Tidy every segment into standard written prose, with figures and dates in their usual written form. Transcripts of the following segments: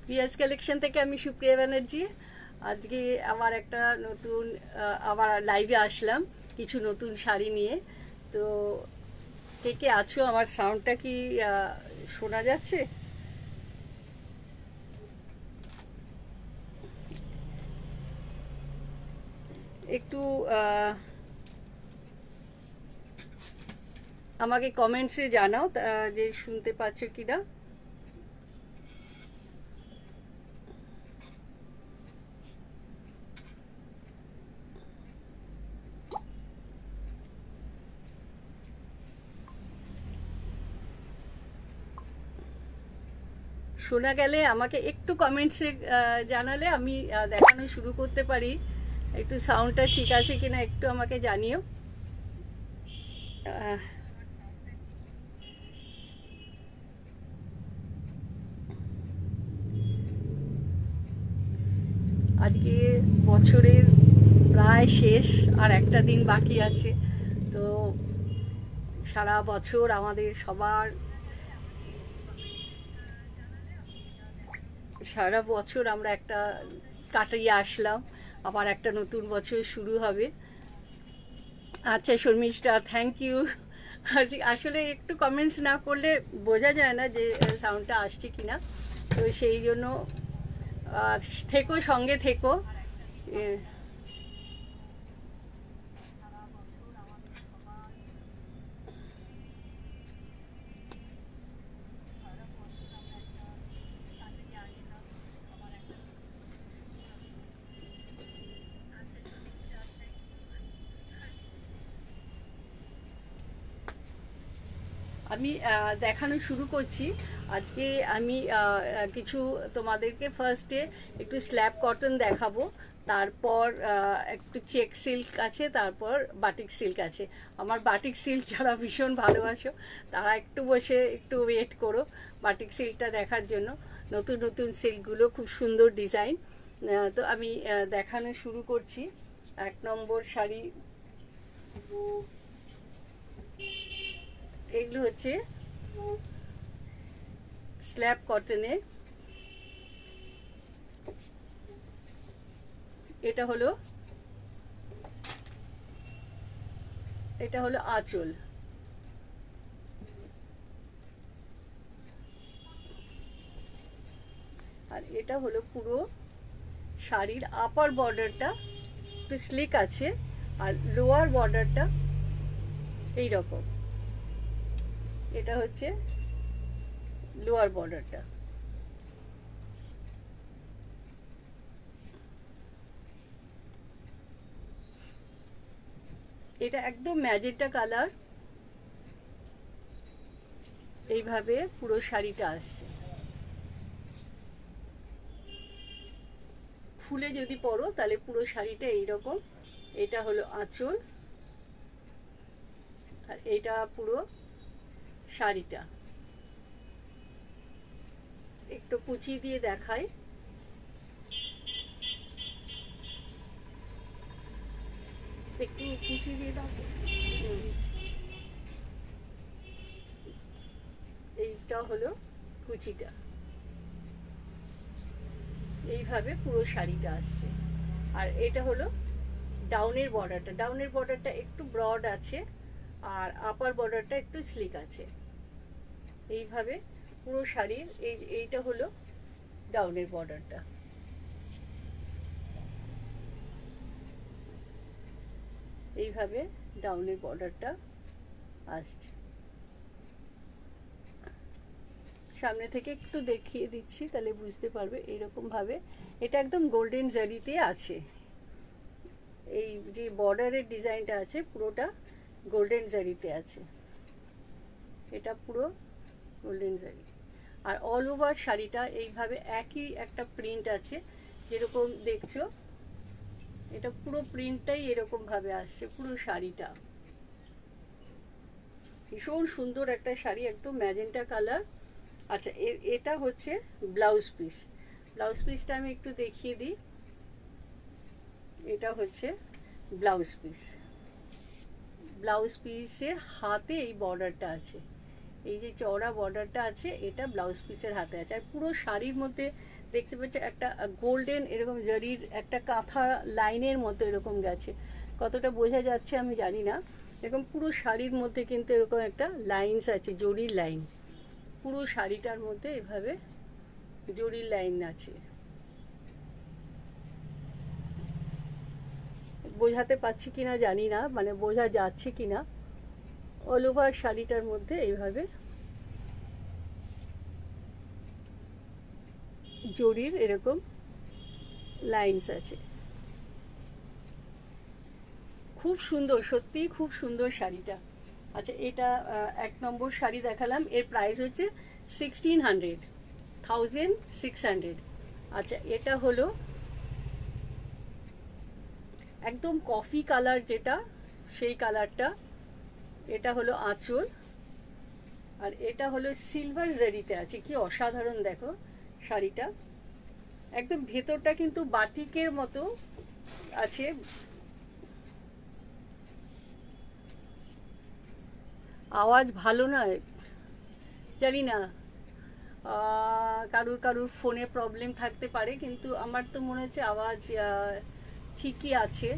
PS collection থেকে আমি সুপ্রিয়া ব্যানার্জি। আজকে আবার একটা নতুন আবার লাইভে আসলাম কিছু নতুন শাড়ি নিয়ে। তো কে কে আছো? আমার সাউন্ডটা কি শোনা যাচ্ছে? একটু আমাকে কমেন্টসে জানাও যে শুনতে পাচ্ছ কিনা। শোনা গেলে আমাকে একটু কমেন্টসে জানালে আমি দেখানো শুরু করতে পারি। একটু সাউন্ডটা ঠিক আছে কিনা একটু আমাকে জানিও। আহ, আজকে বছরের প্রায় শেষ, আর একটা দিন বাকি আছে। তো সারা বছর আমাদের সবার, সারা বছর আমরা একটা কাটিয়ে আসলাম, আবার একটা নতুন বছর শুরু হবে। আচ্ছা শর্মিষ্ঠা, থ্যাংক ইউ। আসলে একটু কমেন্টস না করলে বোঝা যায় না যে সাউন্ডটা আসছে কিনা। তো সেই জন্য থেকো, সঙ্গে থেকো। আমি দেখানো শুরু করছি। আজকে আমি কিছু তোমাদেরকে ফার্স্টে একটু স্ল্যাব কটন দেখাবো, তারপর একটু চেক সিল্ক আছে, তারপর বাটিক সিল্ক আছে। আমার বাটিক সিল্ক যারা ভীষণ ভালোবাসো তারা একটু বসে একটু ওয়েট করো বাটিক সিল্কটা দেখার জন্য। নতুন নতুন সিল্কগুলো খুব সুন্দর ডিজাইন। তো আমি দেখানো শুরু করছি। 1 নম্বর শাড়ি, এগুলো হচ্ছে স্ল্যাব কটনের। এটা হলো এটা হলো আঁচল। আর এটা হলো পুরো শাড়ির আপার বর্ডারটা একটু স্লিক আছে, আর লোয়ার বর্ডারটা এই রকম। এটা হচ্ছে লোয়ার বর্ডারটা। এটা একদম ম্যাজেন্টা কালার। এইভাবে পুরো শাড়িটা আসছে। ফুলে যদি পরো তাহলে পুরো শাড়িটা এইরকম। এটা হলো আঁচল, আর এটা পুরো শাড়িটা। একটু কুচি দিয়ে দেখাই। একটু কুচি দিয়ে দাও। এইটা হলো কুচিটা। এইভাবে পুরো শাড়িটা আসছে। আর এটা হলো ডাউনের বর্ডারটা। ডাউনের বর্ডারটা একটু ব্রড আছে, আর আপার বর্ডারটা একটু স্লিক আছে। এইভাবে পুরো শাড়ির এইটা হলো ডাউনের বর্ডারটা। এইভাবে ডাউনের বর্ডারটা আসছে। সামনে থেকে একটু দেখিয়ে দিচ্ছি তাহলে বুঝতে পারবে। এইরকম ভাবে এটা একদম গোল্ডেন জারিতে আছে। এই যে বর্ডারের ডিজাইনটা আছে পুরোটা গোল্ডেন জারিতে আছে। এটা পুরো গোল্ডেন জারি। আর অল ওভার শাড়িটা এইভাবে একই একটা প্রিন্ট আছে, যেরকম দেখছো। এটা পুরো প্রিন্টটাই এরকম ভাবে আসছে পুরো শাড়িটা। ভীষণ সুন্দর একটা শাড়ি, একদম ম্যাজেন্টা কালার। আচ্ছা, এটা হচ্ছে ব্লাউজ পিস। ব্লাউজ পিসটা আমি একটু দেখিয়ে দিই। এটা হচ্ছে ব্লাউজ পিস। ব্লাউজ পিসের হাতে এই বর্ডারটা আছে। এই যে চওড়া বর্ডারটা আছে এটা ব্লাউজ পিসের হাতে আছে। আর পুরো শাড়ির মধ্যে দেখতে পাচ্ছি একটা গোল্ডেন এরকম জরির একটা কাঁথা লাইনের মতো এরকম গেছে, কতটা বোঝা যাচ্ছে আমি জানি না। এরকম পুরো শাড়ির মধ্যে কিন্তু এরকম একটা লাইনস আছে, জরির লাইন, পুরো শাড়িটার মধ্যে এভাবে জরির লাইন আছে। বোঝাতে পারছি কিনা জানি না, মানে বোঝা যাচ্ছে কিনা। অল ওভার শাড়িটার মধ্যে এইভাবে জরির এরকম লাইনস আছে। খুব সুন্দর, সত্যিই খুব সুন্দর শাড়িটা। আচ্ছা, এটা 1 নম্বর শাড়ি দেখালাম, এর প্রাইস হচ্ছে 1600। আচ্ছা, এটা হলো একদম কফি কালার, যেটা সেই কালারটা। এটা হলো আঁচল, আর এটা হলো সিলভার জারিতে আছে, কি অসাধারণ দেখো শাড়িটা। একদম ভেতরটা কিন্তু বাটিকের মতো আছে। আওয়াজ ভালো নয় জানি না, কারুর কারুর ফোনে প্রবলেম থাকতে পারে, কিন্তু আমার তো মনে হচ্ছে আওয়াজ ঠিকই আছে।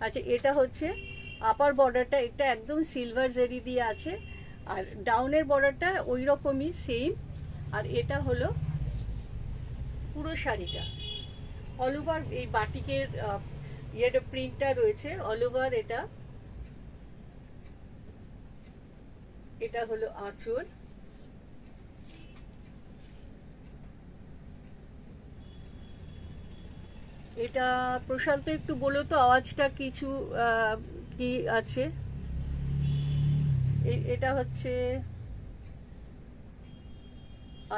আচ্ছা, এটা হচ্ছে আপার বর্ডারটা, এটা একদম সিলভার জারি দিয়ে আছে, আর ডাউনের বর্ডারটা ওই রকমই সেম। আর এটা হলো পুরো শাড়িটা অল ওভার এই বাটিকের ইয়েটা প্রিন্টটা রয়েছে অল ওভার। এটা হলো আঁচল। এটা প্রশান্ত একটু বলো তো আওয়াজটা কিছু কি আছে। এটা হচ্ছে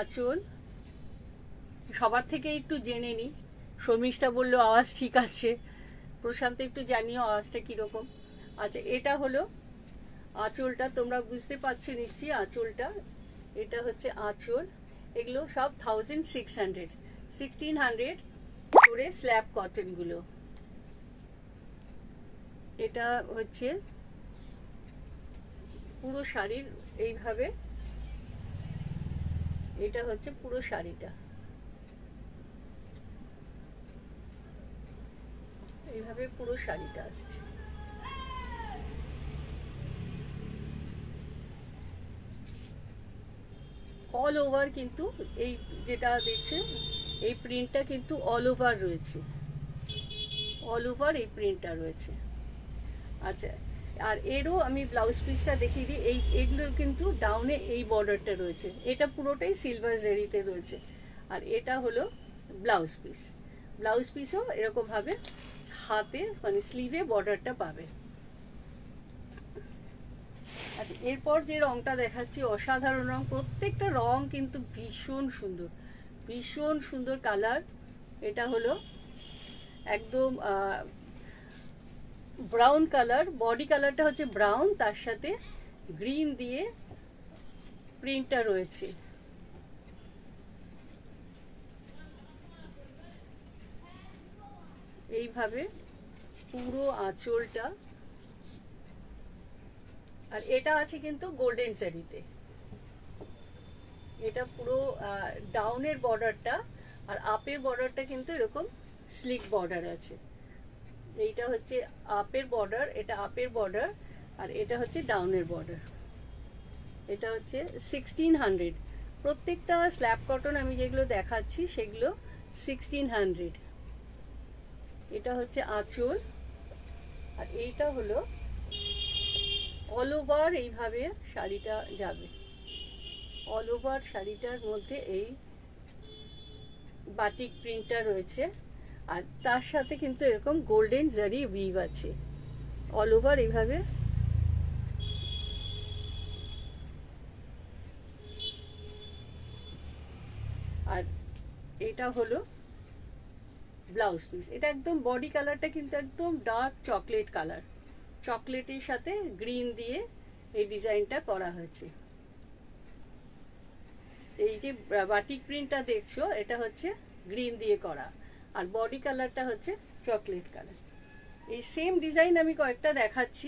আঁচল। সবার থেকে একটু জেনে নি, শর্মিষ্ঠা বললো আওয়াজ ঠিক আছে, প্রশান্ত একটু জানিও আওয়াজটা কিরকম। আচ্ছা, এটা হলো আঁচলটা, তোমরা বুঝতে পারছো নিশ্চয়ই আঁচলটা। এটা হচ্ছে আঁচল। এগুলো সব 1600 করে স্ল্যাব কটন গুলো। এটা হচ্ছে পুরো শাড়ির এইভাবে, এটা হচ্ছে পুরো শাড়িটা এইভাবে পুরো শাড়িটা আসছে। অল ওভার কিন্তু এই যেটা দেখছে এই প্রিন্টটা কিন্তু অল ওভার রয়েছে, অল ওভার এই প্রিন্টটা রয়েছে। আচ্ছা, আর এরও আমি ব্লাউজ পিসটা দেখিয়ে দিই। এইগুলোর কিন্তু ডাউনে এই বর্ডারটা রয়েছে, এটা পুরোটাই সিলভার জেরিতে রয়েছে। আর এটা হলো ব্লাউজ পিস, ব্লাউজ পিসও এরকম ভাবে হাতে মানে স্লিভে বর্ডারটা পাবে। আচ্ছা, এরপর যে রংটা দেখাচ্ছি অসাধারণ রং, প্রত্যেকটা রং কিন্তু ভীষণ সুন্দর, ভীষণ সুন্দর কালার। এটা হলো একদম ব্রাউন কালার, বডি কালারটা হচ্ছে ব্রাউন, তার সাথে গ্রিন দিয়ে প্রিন্টটা রয়েছে। এইভাবে পুরো আঁচলটা। আর এটা আছে কিন্তু গোল্ডেন শাড়িতে, এটা পুরো ডাউনের বর্ডারটা, আর আপের বর্ডারটা কিন্তু এরকম স্লিক বর্ডার আছে। এইটা হচ্ছে আপের বর্ডার, এটা আপের বর্ডার, আর এটা হচ্ছে ডাউনের বর্ডার। এটা হচ্ছে 1600। প্রত্যেকটা স্ল্যাব কটন আমি যেগুলো দেখাচ্ছি সেগুলো 1600। এটা হচ্ছে আঁচল, আর এইটা হলো অল ওভার এইভাবে শাড়িটা যাবে, অল ওভার শাড়িটার মধ্যে এই বাটিক প্রিন্টটা রয়েছে, আর তার সাথে কিন্তু এরকম গোল্ডেন জারি উইভ আছে অল ওভার এইভাবে। আর এটা হলো ব্লাউজ পিস। এটা একদম বডি কালারটা কিন্তু একদম ডার্ক চকলেট কালার, চকলেটের সাথে গ্রিন দিয়ে এই ডিজাইনটা করা হয়েছে। এই যে বাটিক প্রিন্টটা দেখছো এটা হচ্ছে গ্রিন দিয়ে করা, আর বডি কালারটা হচ্ছে চকলেট কালার। এই সেম ডিজাইন আমি কয়েকটা দেখাচ্ছি।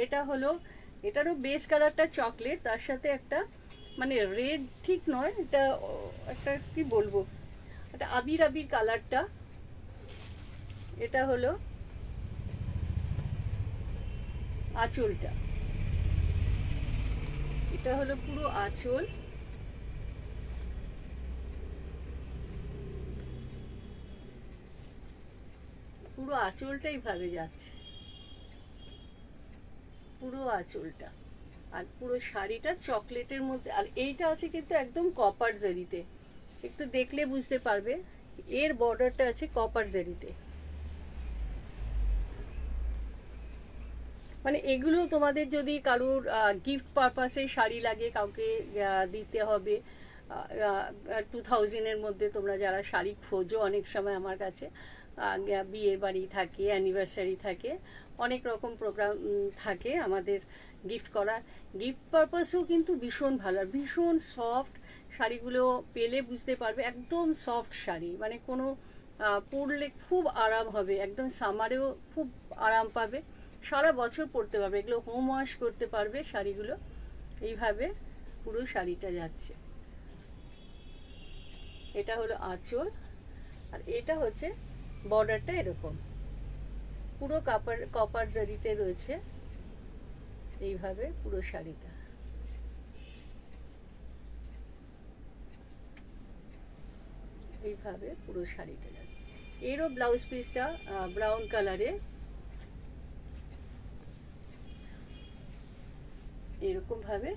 এটা হলো এটারও বেস কালারটা চকলেট, তার সাথে একটা মানে রেড ঠিক নয়, এটা একটা কি বলবো, একটা আবির আবির কালারটা। এটা হলো আঁচলটা, এটা হলো পুরো আঁচল। পুরো আঁচলটা এইভাবে যাচ্ছে, পুরো আঁচলটা। আর পুরো শাড়িটা চকলেটের মধ্যে। আর এইটা আছে কিন্তু একদম কপার জারিতে, একটু দেখলে বুঝতে পারবে এর বর্ডারটা আছে কপার জারিতে। মানে এগুলো তোমাদের যদি কারোর গিফট পারপাসে শাড়ি লাগে, কাউকে দিতে হবে, 2000-এর মধ্যে তোমরা যারা শাড়ি খোঁজো, অনেক সময় আমার কাছে বিয়ের বাড়ি থাকে, অ্যানিভার্সারি থাকে, অনেক রকম প্রোগ্রাম থাকে আমাদের গিফট করার। গিফট পারপাসেও কিন্তু ভীষণ ভালো, ভীষণ সফট শাড়িগুলো পেলে বুঝতে পারবে, একদম সফট শাড়ি, মানে কোনো পরলে খুব আরাম হবে, একদম সামারেও খুব আরাম পাবে, সারা বছর পরতে পারবে, এগুলো হোম ওয়াশ করতে পারবে শাড়িগুলো। এইভাবে পুরো শাড়িটা যাচ্ছে। এটা হলো আঁচল, আর এটা হচ্ছে বর্ডারটা এরকম পুরো কপার জারিতে রয়েছে। এইভাবে পুরো শাড়িটা, এইভাবে পুরো শাড়িটা যাচ্ছে। এরও ব্লাউজ পিসটা ব্রাউন কালারে, এরকম ভাবে,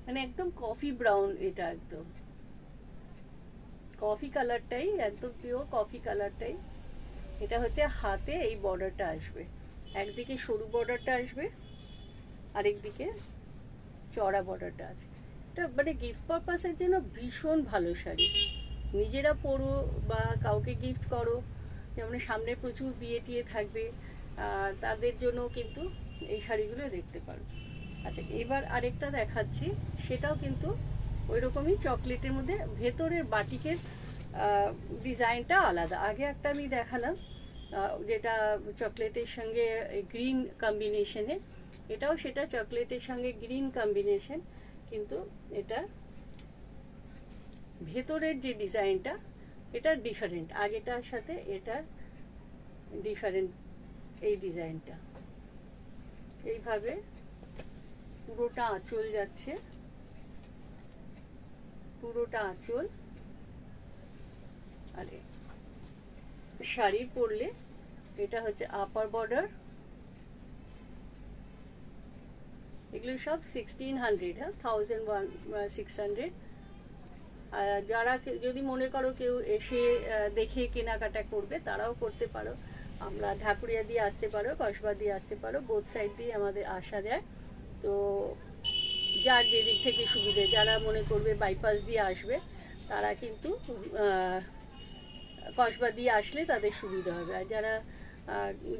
মানে একদম কফি ব্রাউন, এটা একদম কফি কালারটাই, একদম পিওর কফি কালারটাই। এটা হচ্ছে হাতে এই বর্ডারটা আসবে, একদিকে সরু বর্ডারটা আসবে, আরেকদিকে চড়া বর্ডারটা আছে। এটা মানে গিফট পারপাসের জন্য ভীষণ ভালো শাড়ি, নিজেরা পরো বা কাউকে গিফট করো, যেমন সামনে প্রচুর বিয়ে টিয়ে থাকবে, তাদের জন্য কিন্তু এই শাড়িগুলো দেখতে পারো। আচ্ছা, এবার আরেকটা দেখাচ্ছি, সেটাও কিন্তু ওই রকমই চকলেটের মধ্যে, ভেতরের বাটিকের ডিজাইনটা আলাদা। আগে একটা আমি দেখালাম যেটা চকলেটের সঙ্গে গ্রিন কম্বিনেশনে, এটাও সেটা চকলেটের সঙ্গে গ্রিন কম্বিনেশন, কিন্তু এটা ভেতরের যে ডিজাইনটা এটা ডিফারেন্ট, আগেটার সাথে এটা ডিফারেন্ট এই ডিজাইনটা। এইভাবে পুরোটা আঁচল যাচ্ছে, পুরোটা আঁচল। আর শাড়ি পরলে এটা হচ্ছে আপার বর্ডার। এগুলো সব 1600, হ্যাঁ 1600। যারা যদি মনে করো কেউ এসে দেখে কেনাকাটা করবে, তারাও করতে পারো। আমরা ঢাকুরিয়া দিয়ে আসতে পারো, কসবা দিয়ে আসতে পারো, বোথ সাইড দিয়ে আমাদের আসা যায়। তো যার যেদিক থেকে সুবিধে, যারা মনে করবে বাইপাস দিয়ে আসবে, তারা কিন্তু কসবা দিয়ে আসলে তাদের সুবিধা হবে। আর যারা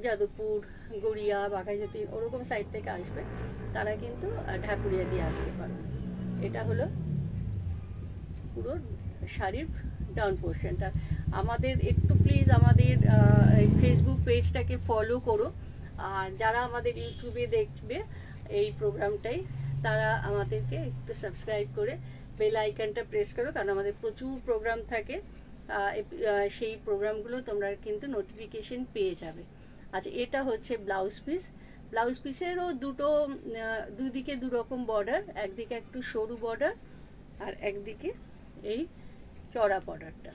যাদবপুর, গড়িয়া, বাঘাযতীন ওরকম সাইড থেকে আসবে, তারা কিন্তু ঢাকুরিয়া দিয়ে আসতে পারবে। এটা হলো পুরো শাড়ির ডাউন পোর্শনটা। আমাদের একটু প্লিজ আমাদের ফেসবুক পেজটাকে ফলো করো, আর যারা আমাদের ইউটিউবে দেখবে এই প্রোগ্রামটাই, তারা আমাদেরকে একটু সাবস্ক্রাইব করে বেল আইকনটা প্রেস করো, কারণ আমাদের প্রচুর প্রোগ্রাম থাকে, সেই প্রোগ্রামগুলো তোমরা কিন্তু নোটিফিকেশন পেয়ে যাবে। আচ্ছা, এটা হচ্ছে ব্লাউজ পিস। ব্লাউজ পিসেরও দুদিকে দুরকম বর্ডার, একদিকে একটু সরু বর্ডার আর একদিকে এই চড়া বর্ডারটা।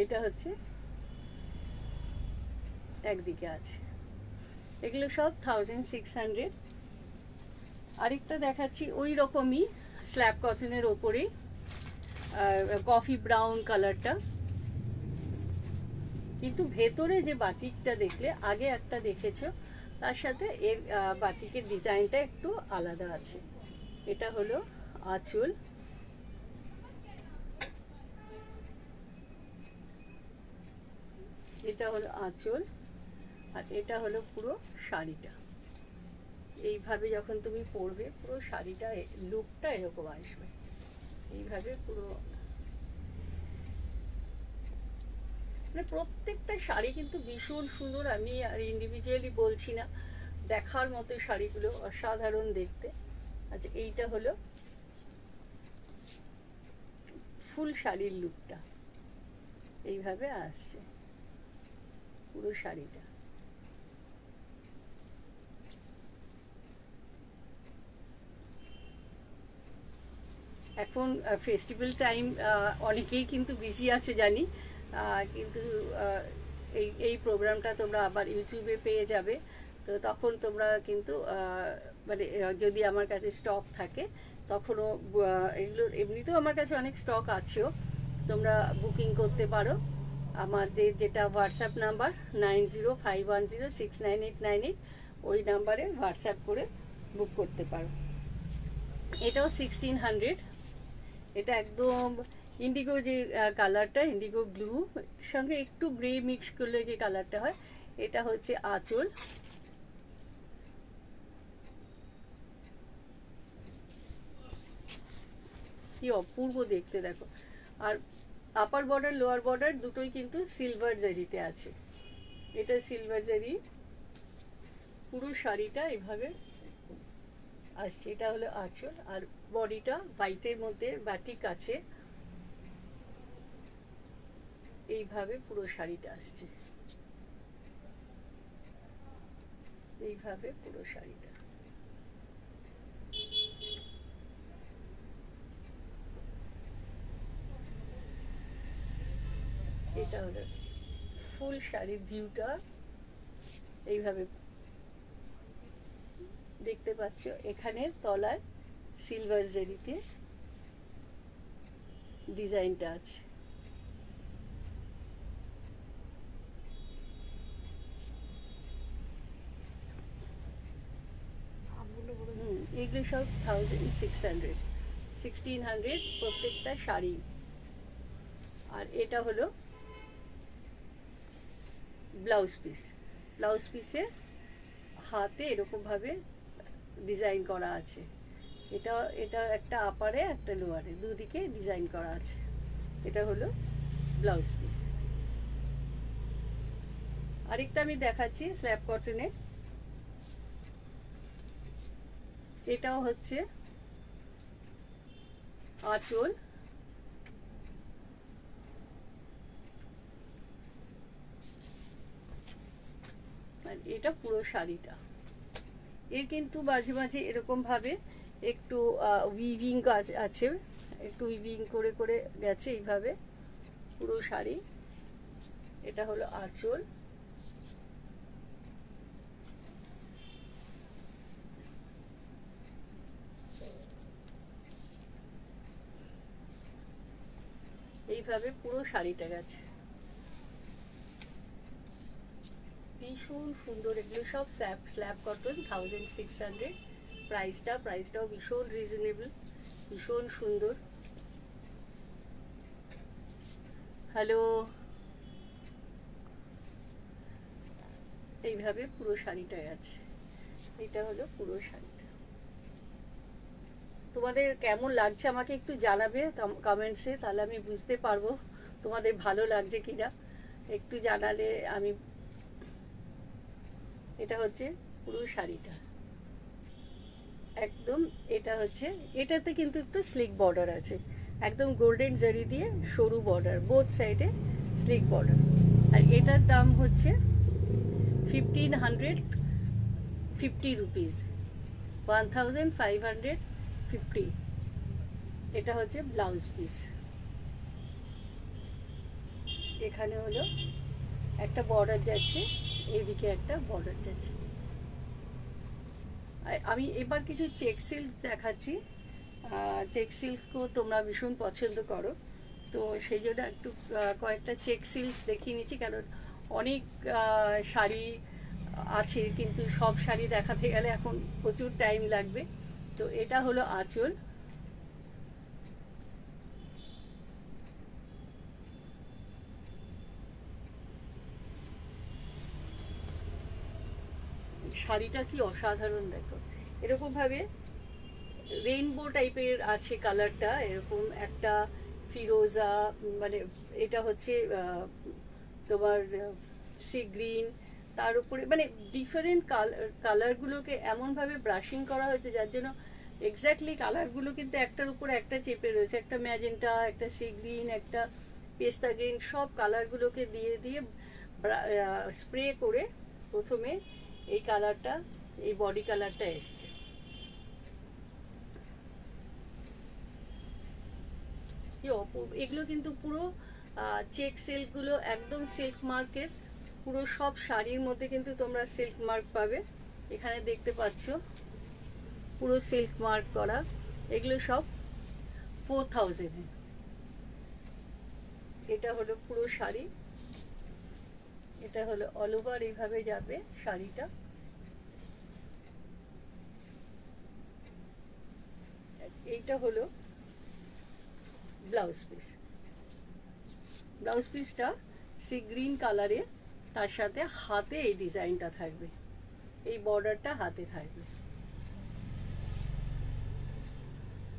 এটা হচ্ছে একদিকে আছে। এগুলো সব 1600। আরেকটা দেখাচ্ছি ওই রকমই স্ল্যাব কটনের ওপরে, কফি ব্রাউন কালারটা, কিন্তু ভেতরে যে বাটিকটা দেখলে, আগে একটা দেখেছো, তার সাথে এর বাটিকের ডিজাইনটা একটু আলাদা আছে। এটা হলো আঁচল, এটা হলো আঁচল, আর এটা হলো পুরো শাড়িটা। এইভাবে যখন তুমি পরবে, পুরো শাড়িটা লুকটা এরকম আসবে, এইভাবে পুরো মানে প্রত্যেকটা শাড়ি কিন্তু ভীষণ সুন্দর, আমি আর ইন্ডিভিজুয়ালি বলছি না, দেখার মতো শাড়িগুলো অসাধারণ দেখতে। আচ্ছা, এইটা হলো ফুল শাড়ির লুকটা, এইভাবে আসছে পুরো শাড়িটা। এখন ফেস্টিভ্যাল টাইম, অনেকেই কিন্তু বিজি আছে জানি, কিন্তু এই এই প্রোগ্রামটা তোমরা আবার ইউটিউবে পেয়ে যাবে। তো তখন তোমরা কিন্তু মানে যদি আমার কাছে স্টক থাকে তখনও, এগুলোর এমনিতেও আমার কাছে অনেক স্টক আছেও, তোমরা বুকিং করতে পারো। আমাদের যেটা হোয়াটসঅ্যাপ নাম্বার 9051069898, ওই নাম্বারে হোয়াটসঅ্যাপ করে বুক করতে পারো। এটাও 1600। এটা একদম ইন্ডিগো যে কালারটা, ইন্ডিগো ব্লু সঙ্গে একটু গ্রে মিক্স করলে যে কালারটা হয়, এটা হচ্ছে আঁচল। কি অপূর্ব দেখতে দেখো। আর আপার বর্ডার লোয়ার বর্ডার দুটোই কিন্তু সিলভার জারিতে আছে। এটা সিলভার জারি, পুরো শাড়িটা এভাবে আসছে। এটা হলো আঁচল, আর বডিটা হোয়াইটের মধ্যে বাটিক আছে, এইভাবে পুরো শাড়িটা আসছে, এইভাবে পুরো শাড়িটা। এটা হলো ফুল শাড়ির ভিউটা, এইভাবে দেখতে পাচ্ছ। এখানে তলায় সিলভার জারিতে ডিজাইনটা আছে। এগুলো সব 1600 1600 প্রত্যেকটা শাড়ি। আর এটা হলো ব্লাউজ পিস। ব্লাউজ পিসে হাতে এরকম ভাবে ডিজাইন করা আছে। এটা এটা একটা আপারে একটা লোয়ারে, দুদিকে ডিজাইন করা আছে। এটা হলো ব্লাউজ পিস। আরেকটা আমি দেখাচ্ছি স্ল্যাব কটনে। এটাও হচ্ছে আঁচল, আর এটা পুরো শাড়িটা। এর কিন্তু মাঝে মাঝে এরকম ভাবে একটু উইভিং কাজ আছে, একটু উইভিং করে করে গেছে এইভাবে পুরো শাড়ি। এটা হলো আঁচল। এইভাবে পুরো শাড়িটা গেছে, ভীষণ সুন্দর। এগুলো সব স্ল্যাব কটন, 1600 প্রাইসটাও ভীষণ রিজনেবল, ভীষণ সুন্দর। হ্যালো, এইভাবে পুরো শাড়িটা আছে। এটা হলো পুরো শাড়িটা। তোমাদের কেমন লাগছে আমাকে একটু জানাবে কমেন্টসে, তাহলে আমি বুঝতে পারবো তোমাদের ভালো লাগছে কিনা, একটু জানালে আমি। এটা হচ্ছে পুরো শাড়িটা একদম। এটা হচ্ছে, এটাতে কিন্তু একটু স্লিক বর্ডার আছে, একদম গোল্ডেন জারি দিয়ে সরু বর্ডার, বোথ সাইডে স্লিক বর্ডার। আর এটার দাম হচ্ছে 1550 রুপিস, 1550। এটা হচ্ছে ব্লাউজ পিস। এখানে হলো একটা বর্ডার যাচ্ছে, এইদিকে একটা বর্ডার যাচ্ছে। আমি এবার কিছু চেক সিল্ক দেখাচ্ছি। চেক সিল্কও তোমরা ভীষণ পছন্দ করো, তো সেই জন্য একটু কয়েকটা চেক সিল্ক দেখিয়ে নিচ্ছি, কারণ অনেক শাড়ি আছে, কিন্তু সব শাড়ি দেখাতে গেলে এখন প্রচুর টাইম লাগবে। তো এটা হলো আঁচল। শাড়িটা কি অসাধারণ দেখো, এরকম ভাবে রেইনবো টাইপের আছে কালারটা, এরকম একটা ফিরোজা, মানে এটা হচ্ছে তোমার সি গ্রিন, তার উপরে মানে ডিফারেন্ট কালারগুলোকে এমনভাবে ব্রাশিং করা হয়েছে যার জন্য এক্স্যাক্টলি কালারগুলো কিন্তু একটার উপর একটা চেপে রয়েছে। একটা ম্যাজেন্টা, একটা সি গ্রিন, একটা পেস্তা গ্রিন, সব কালারগুলোকে দিয়ে দিয়ে স্প্রে করে প্রথমে এই কালারটা, এই বডি কালারটা এসছে। কি অপূর্ব! এগুলো কিন্তু পুরো চেক সিল্কগুলো একদম সিল্ক মার্কের, পুরো সব শাড়ির মধ্যে কিন্তু তোমরা সিল্ক মার্ক পাবে। এখানে দেখতে পাচ্ছ পুরো সিল্ক মার্ক করা। এগুলো সব 4000। এটা হলো পুরো শাড়ি, এটা হলো অল ওভার এইভাবে যাবে শাড়িটা। এইটা হলো ব্লাউজ পিস। ব্লাউজ পিসটা সি গ্রিন কালারে, তার সাথে হাতে এই ডিজাইনটা থাকবে, এই বর্ডারটা হাতে থাকবে।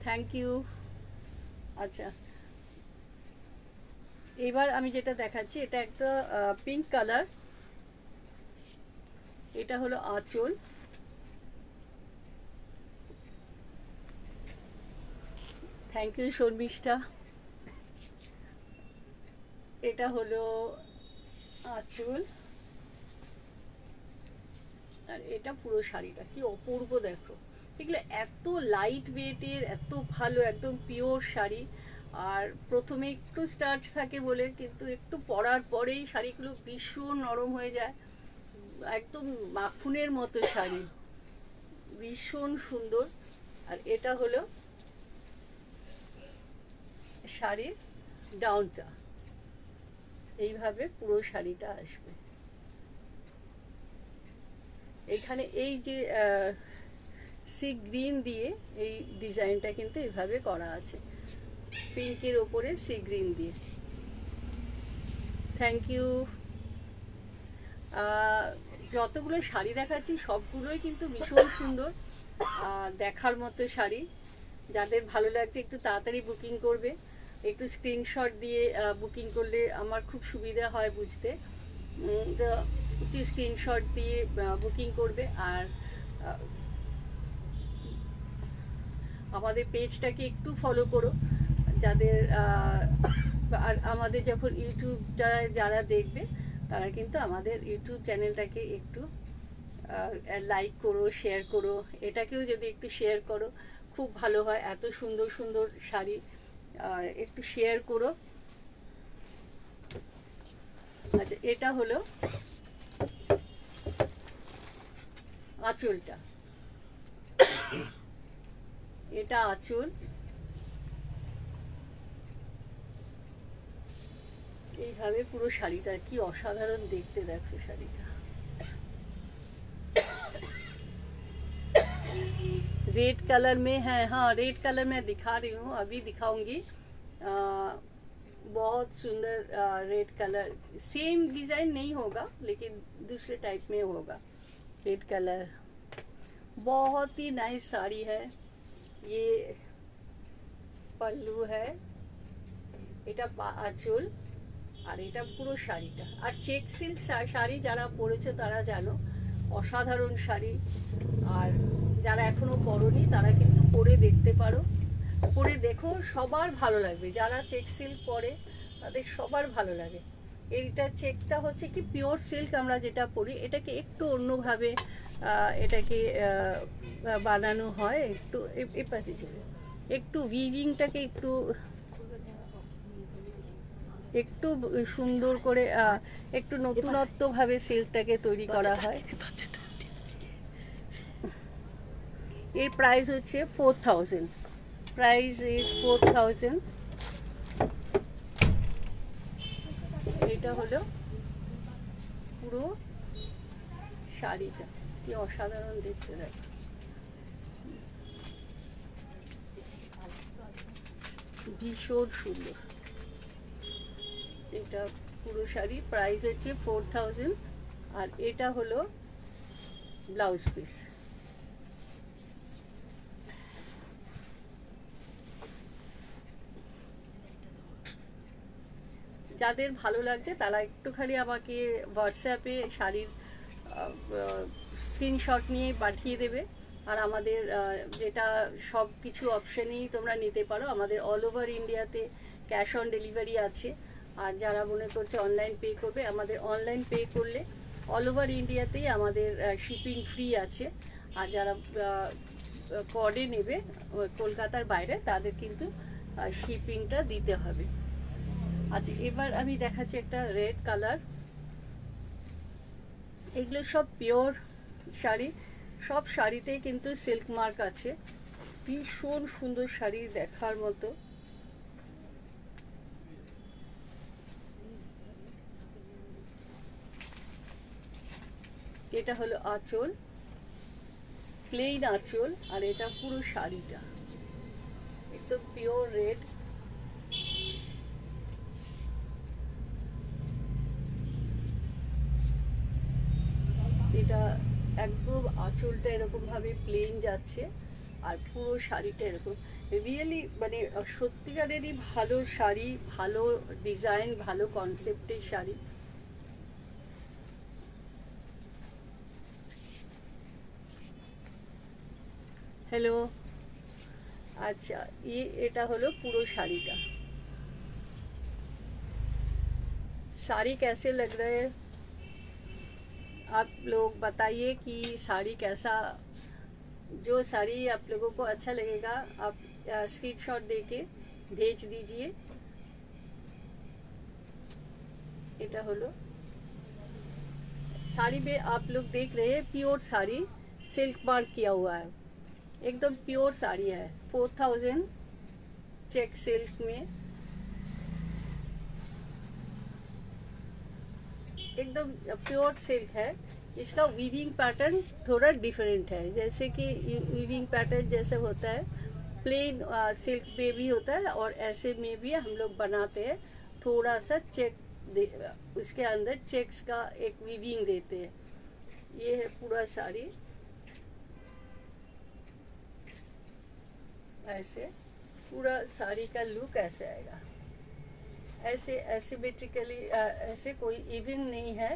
Thank you. আচ্ছা, এবার আমি যেটা দেখাচ্ছি এটা একটা পিঙ্ক কালার। এটা হলো আঁচল, থ্যাংক ইউ শর্মিষ্ঠা। এটা হলো আঁচল, আর এটা পুরো শাড়িটা কি অপূর্ব দেখো। এগুলো এত লাইট ওয়েটের, এত ভালো, একদম পিওর শাড়ি। আর প্রথমে একটু স্টার্চ থাকে বলে, কিন্তু একটু পরার পরেই শাড়িগুলো ভীষণ নরম হয়ে যায়, একদম মাখনের মতো শাড়ি, ভীষণ সুন্দর। আর এটা হলো শাড়ির ডাউনটা, এইভাবে পুরো শাড়িটা আসবে। এখানে এই যে সি গ্রিন দিয়ে এই ডিজাইনটা কিন্তু এইভাবে করা আছে, পিঙ্কের ওপরে সি গ্রিন দিয়ে। Thank you. যতগুলো শাড়ি দেখাচ্ছি সবগুলোই কিন্তু ভীষণ সুন্দর, দেখার মতো শাড়ি। যাদের ভালো লাগছে একটু তাড়াতাড়ি বুকিং করবে, একটু স্ক্রিনশট দিয়ে বুকিং করলে আমার খুব সুবিধা হয় বুঝতে। একটু স্ক্রিনশট দিয়ে বুকিং করবে। আর আমাদের পেজটাকে একটু ফলো করো যাদের, আর আমাদের যখন ইউটিউবটা যারা দেখবে তারা কিন্তু আমাদের ইউটিউব চ্যানেলটাকে একটু লাইক করো, শেয়ার করো। এটাকেও যদি একটু শেয়ার করো খুব ভালো হয়, এত সুন্দর সুন্দর শাড়ি একটু শেয়ার করো। আচ্ছা, এটা হলো আঁচলটা, এটা আঁচল। এইভাবে পুরো শাড়িটা কি অসাধারণ দেখতে, দেখো শাড়িটা। रेड कलर में है, हाँ रेड कलर में दिखा रही हूँ, अभी दिखाऊंगी। बहुत सुंदर रेड कलर, सेम डिजाइन नहीं होगा लेकिन दूसरे टाइप में होगा। रेड कलर बहुत ही नाइस साड़ी है। ये पल्लू है, এটা আঁচল, আর এটা পুরো শাড়িটা। আর চেক সিল্ক শাড়ি যারা পরেছে তারা জানো অসাধারণ শাড়ি। আর যারা এখনো পরনি তারা কিন্তু পরে দেখতে পারো, পরে দেখো, সবার ভালো লাগবে। যারা চেক সিল্ক পরে তাদের সবার ভালো লাগে। এইটা চেকটা হচ্ছে কি পিওর সিল্ক, আমরা যেটা পরি এটাকে একটু অন্যভাবে এটাকে বানানো হয়, একটু এপাশে চলে, একটু উইভিংটাকে একটু একটু সুন্দর করে একটু নতুনত্ব ভাবে সিল্কটাকে তৈরি করা হয়। এর প্রাইস হচ্ছে 4000, প্রাইস ইজ 4000। এটা হলো পুরো শাড়িটা, কি অসাধারণ দেখতে লাগে, ভীষণ সুন্দর। এটা পুরো শাড়ি, প্রাইস হচ্ছে 4000। আর এটা হলো ব্লাউজ পিস। যাদের ভালো লাগছে তারা একটুখানি আমাকে হোয়াটসঅ্যাপে শাড়ির স্ক্রিনশট নিয়ে পাঠিয়ে দেবে। আর আমাদের যেটা সব কিছু অপশানই তোমরা নিতে পারো, আমাদের অল ওভার ইন্ডিয়াতে ক্যাশ অন ডেলিভারি আছে। আর যারা মনে করছে অনলাইন পে করবে, আমাদের অনলাইন পে করলে অল ওভার ইন্ডিয়াতেই আমাদের শিপিং ফ্রি আছে। আর যারা কর্ডে নেবে কলকাতার বাইরে, তাদের কিন্তু শিপিংটা দিতে হবে। আচ্ছা, এবার আমি দেখাচ্ছি একটা রেড কালার। এগুলো সব পিওর শাড়ি, সব শাড়িতেই কিন্তু সিল্ক মার্ক আছে। ভীষণ সুন্দর শাড়ি, দেখার মতো। এটা হলো আঁচল, প্লেন আঁচল, আর এটা পুরো শাড়িটা একদম পিওর রেড। এটা একদম আঁচলটা এরকম ভাবে প্লেন যাচ্ছে, আর পুরো শাড়িটা এরকম রিয়েলি মানে সত্যিকারেরই ভালো শাড়ি, ভালো ডিজাইন, ভালো কনসেপ্টের শাড়ি। हेलो। अच्छा, ये এটা হলো পুরো শাড়িটা। साड़ी कैसे लग रहे हैं आप लोग बताइए कि साड़ी कैसा, जो साड़ी आप लोगों को अच्छा लगेगा आप स्क्रीनशॉट देके भेज दीजिए। এটা হলো साड़ी में आप लोग देख रहे हैं प्योर साड़ी, सिल्क मार्क किया हुआ है, एकदम प्योर साड़ी है। 4000 चेक सिल्क में, एकदम प्योर सिल्क है। इसका वीविंग पैटर्न थोड़ा डिफरेंट है, जैसे कि वीविंग पैटर्न जैसे होता है प्लेन सिल्क में भी होता है, और ऐसे में भी हम लोग बनाते हैं। थोड़ा सा चेक उसके अंदर चेक्स का एक वीविंग देते हैं। ये है पूरा साड़ी, ऐसे पूरा साड़ी का लुक ऐसे आएगा। ऐसे एसिमेट्रिकली ऐसे कोई इवन नहीं है।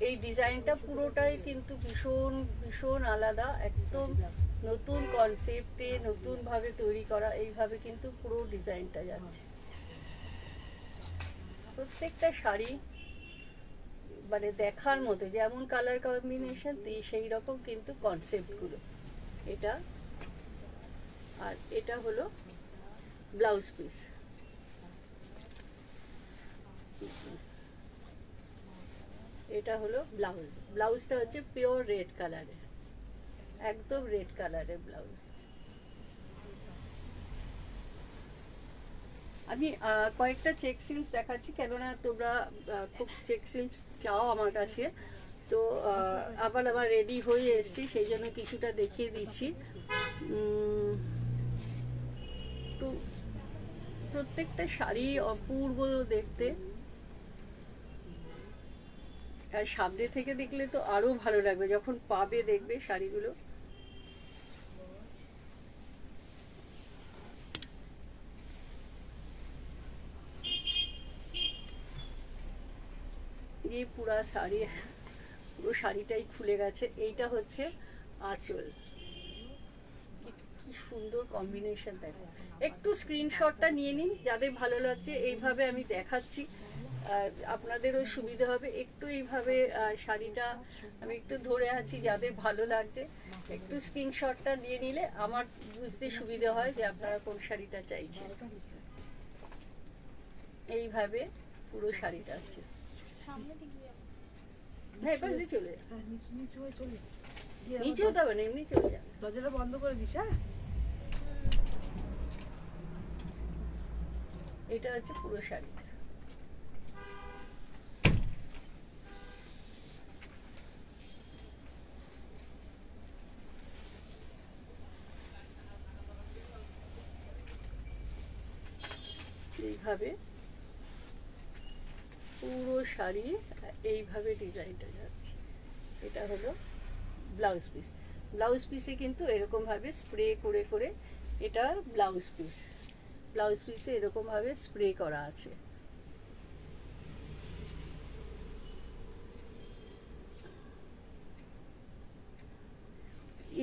এই ডিজাইনটা পুরোটাই কিন্তু ভীষণ ভীষণ আলাদা, একদম নতুন কনসেপ্টে নতুনভাবে তৈরি করা। এইভাবে কিন্তু পুরো ডিজাইনটা যাচ্ছে। প্রত্যেকটা শাড়ি মানে দেখার মতো, যেমন কালার কম্বিনেশন সেই রকম কিন্তু কনসেপ্টগুলো। এটা আর এটা হলো ব্লাউজ পিস। এটা হলো ব্লাউজ, ব্লাউজটা হচ্ছে পিওর রেড কালারের, একদম রেড কালারের ব্লাউজ। আমি কয়েকটা চেক সিল্ক দেখাচ্ছি, কেননা তোমরা খুব চেক সিল্ক চাও আমার কাছে, তো আবার আবার রেডি হয়ে এসছি, সেই জন্য কিছুটা দেখিয়ে দিচ্ছি। তো প্রত্যেকটা শাড়ি অপূর্ব দেখতে, আর সামনে থেকে দেখলে তো আরো ভালো লাগবে যখন পাবে, দেখবে শাড়িগুলো। এই পুরা শাড়ি, পুরো শাড়িটাই খুলে গেছে। এইটা হচ্ছে আঁচল, কি সুন্দর কম্বিনেশন দেখো। একটু স্ক্রিনশটটা নিয়ে নিন, যাদের ভালো লাগছে। এইভাবে আমি দেখাচ্ছি, আপনাদেরও সুবিধা হবে। একটু এইভাবে শাড়িটা আমি একটু ধরে আছি, যাদের ভালো লাগছে একটু স্ক্রিনশটটা নিয়ে নিলে আমার বুঝতে সুবিধা হয় যে আপনারা কোন শাড়িটা চাইছেন। এইভাবে পুরো শাড়িটা আসছে। হ্যাঁ, এবার দিয়ে চলে নিচেও যাবে না, এমনি চলে যাবে। দরজাটা বন্ধ করে দিস। হ্যাঁ, এটা হচ্ছে পুরো শাড়িটা। এইভাবে পুরো শাড়ি এইভাবে ডিজাইনটা যাচ্ছে। এটা হলো ব্লাউজ পিস। ব্লাউজ পিসে কিন্তু এরকম ভাবে স্প্রে করে করে, এটা ব্লাউজ পিস, ব্লাউজ পিসে এরকম ভাবে স্প্রে করা আছে।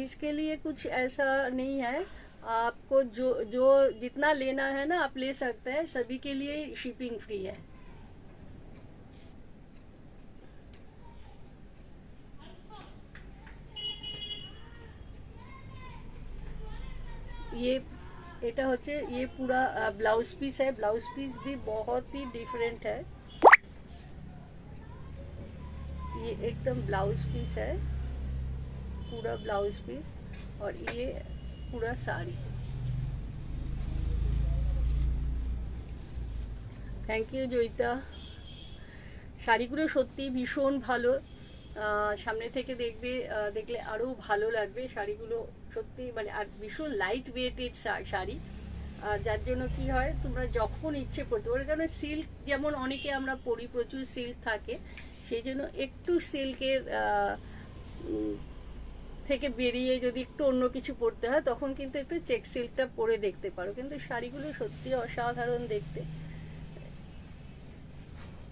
इसके लिए कुछ ऐसा नहीं है, आपको जो जो जितना लेना है ना आप ले सकते हैं, सभी के लिए शिपिंग फ्री है। ये এটা হচ্ছে ये पूरा ब्लाउज पीस है, ब्लाउज पीस भी बहुत ही डिफरेंट है। ये एकदम ब्लाउज पीस है, पूरा ब्लाउज पीस, और ये पूरा साड़ी। Thank you Joyita. শাড়িগুলো সত্যি ভীষণ ভালো, সামনে থেকে দেখলে আরও ভালো লাগবে। শাড়িগুলো সত্যি মানে আর ভীষণ লাইট ওয়েটেড শাড়ি, যার জন্য কি হয় তোমরা যখন ইচ্ছে পড়তে পারো, কারণ সিল্ক যেমন অনেকে আমরা পরি, প্রচুর সিল্ক থাকে, সেই জন্য একটু সিল্কের থেকে বেরিয়ে যদি একটু অন্য কিছু পরতে হয় তখন কিন্তু একটু চেক সিল্কটা পরে দেখতে পারো, কিন্তু শাড়িগুলো সত্যি অসাধারণ দেখতে।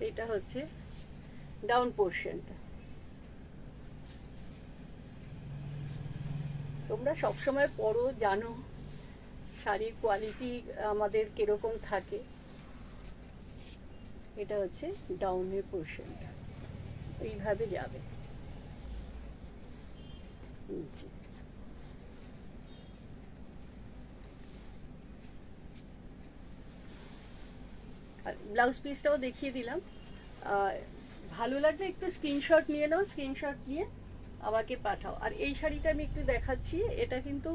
এটা হচ্ছে ডাউন পোর্শনটা। তোমরা সবসময় পরো, জানো শাড়ির কোয়ালিটি আমাদের কিরকম থাকে। এটা হচ্ছে ডাউনের পোর্শনটা, এইভাবে যাবে নিচে। আর ব্লাউজ পিসটাও দেখিয়ে দিলাম। ভালো লাগলে একটু স্ক্রিনশট নিয়ে নাও, স্ক্রিনশট নিয়ে আমাকে পাঠাও। আর এই শাড়িটা আমি একটু দেখাচ্ছি, এটা কিন্তু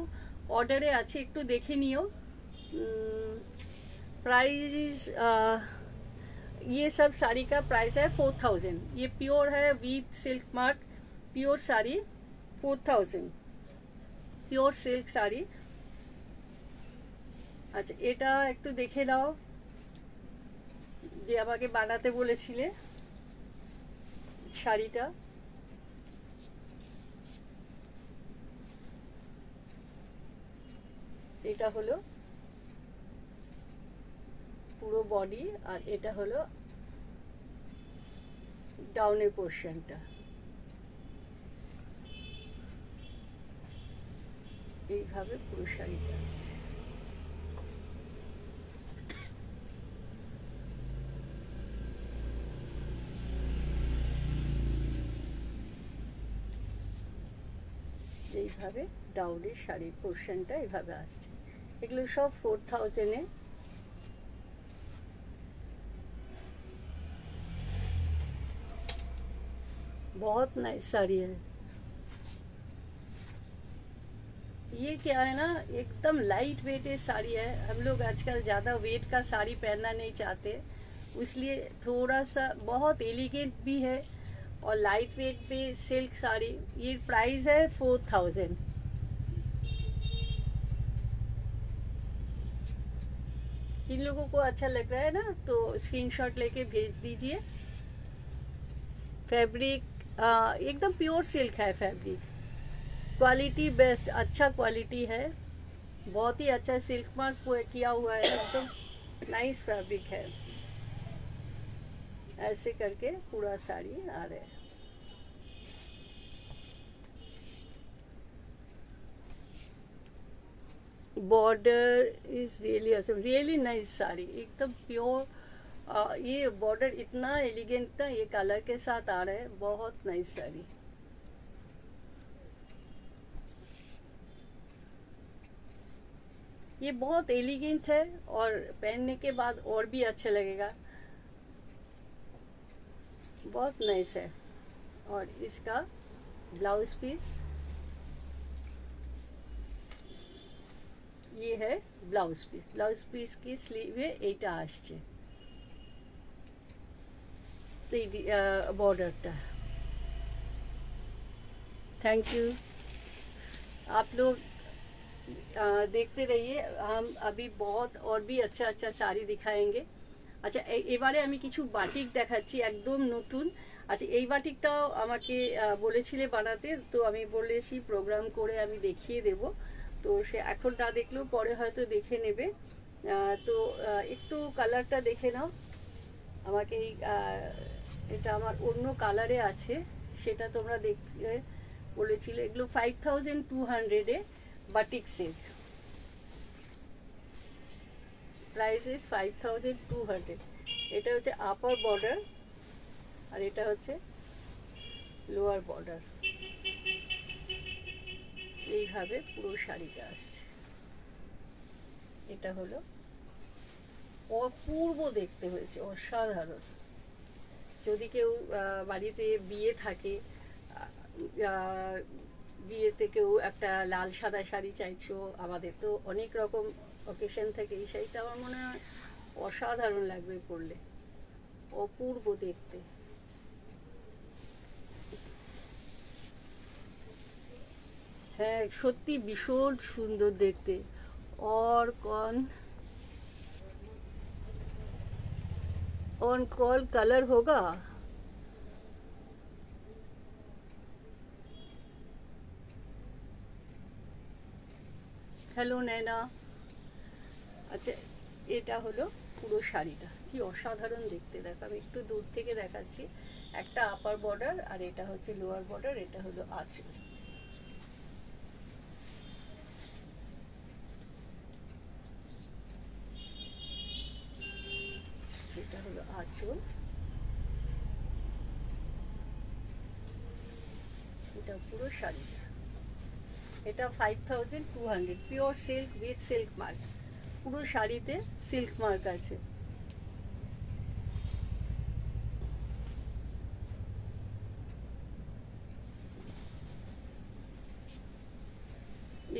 ऑर्डर আছে, একটু দেখে নিও। प्राइस ये सब साड़ी का प्राइस है 4000। ये प्योर है with silk mark, pure sari 4000, pure silk sari. আচ্ছা এটা একটু দেখে নাও, যে আমাকে বানাতে বলেছিলে শাড়িটা। এটা হলো পুরো বডি, আর এটা হলো ডাউনের পোর্শনটা। এইভাবে পুরো শাড়িটা আসছে। এইভাবে ডাউনের শাড়ির পোর্শনটা এইভাবে আসছে। এগুলো সব 4000-এ। बहुत नाइस साड़ी है। ये क्या है ना, एकदम लाइट वेट साड़ी है। हम लोग आजकल ज़्यादा वेट का साड़ी पहनना नहीं चाहते, इसलिए थोड़ा सा बहुत एलिगेंट भी है और लाइट वेट पे सिल्क साड़ी। ये प्राइस है 4000। जिन लोगों को अच्छा लग रहा है ना तो स्क्रीनशॉट लेके भेज दीजिए। फैब्रिक एकदम प्योर सिल्क है, फैब्रिक क्वालिटी बेस्ट, अच्छा क्वालिटी है, बहुत ही अच्छा सिल्क मार्क किया हुआ है, एकदम नाइस फैब्रिक है। ऐसे करके पूरा साड़ी आ रहा है। Border is really awesome, really nice sari, एकदम प्योर। ये बॉर्डर इतना एलिगेंट ना, ये कलर के साथ आ रहा है, बहुत नाइस साड़ी। ये बहुत एलिगेंट है और पहनने के बाद और भी अच्छा लगेगा, बहुत नाइस है। और इसका ब्लाउज पीस ये है, ब्लाउज पीस, ब्लाउज पीस की स्लीवे এইটা আসছে, बॉर्डरটা। Thank you. आप लोग देखते रहिए, हम अभी बहुत और भी अच्छा अच्छा শাড়ি दिखाएंगे। আচ্ছা এবারে আমি কিছু বাটিক দেখাচ্ছি, একদম নতুন। আচ্ছা এই বাটিকটাও আমাকে বলেছিলে বানাতে, তো আমি বলেছি প্রোগ্রাম করে আমি দেখিয়ে দেব, তো সে এখন না দেখলেও পরে হয়তো দেখে নেবে। তো একটু কালারটা দেখে নাও। আমাকে এটা আমার অন্য কালারে আছে, সেটা তোমরা দেখলে বলেছিল। এগুলো 5200-এ বাটিক সিল্ক, প্রাইস ইজ 5200। এটা হচ্ছে আপার বর্ডার আর এটা হচ্ছে লোয়ার বর্ডার। এইভাবে পুরো শাড়িটা আসছে। এটা হলো অপূর্ব দেখতে হয়েছে, অসাধারণ। যদি কেউ বাড়িতে বিয়ে থাকে, বিয়েতে কেউ একটা লাল সাদা শাড়ি চাইছো, আমাদের তো অনেক রকম অকেশন থাকে, এই শাড়িটা আমার মনে হয় অসাধারণ লাগবে পরলে, অপূর্ব দেখতে। হ্যাঁ সত্যি ভীষণ সুন্দর দেখতে। और कौन कलर होगा? হ্যালো নয়না। আচ্ছা, এটা হলো পুরো শাড়িটা, কি অসাধারণ দেখতে। দেখো আমি একটু দূর থেকে দেখাচ্ছি। একটা আপার বর্ডার আর এটা হচ্ছে লোয়ার বর্ডার, এটা হলো আঁচল। এটা হলো আঁচল, এটা পুরো শাড়িটা। এটা 5200, pure silk with silk mark. পুরো শাড়িতে সিল্ক মার্ক আছে।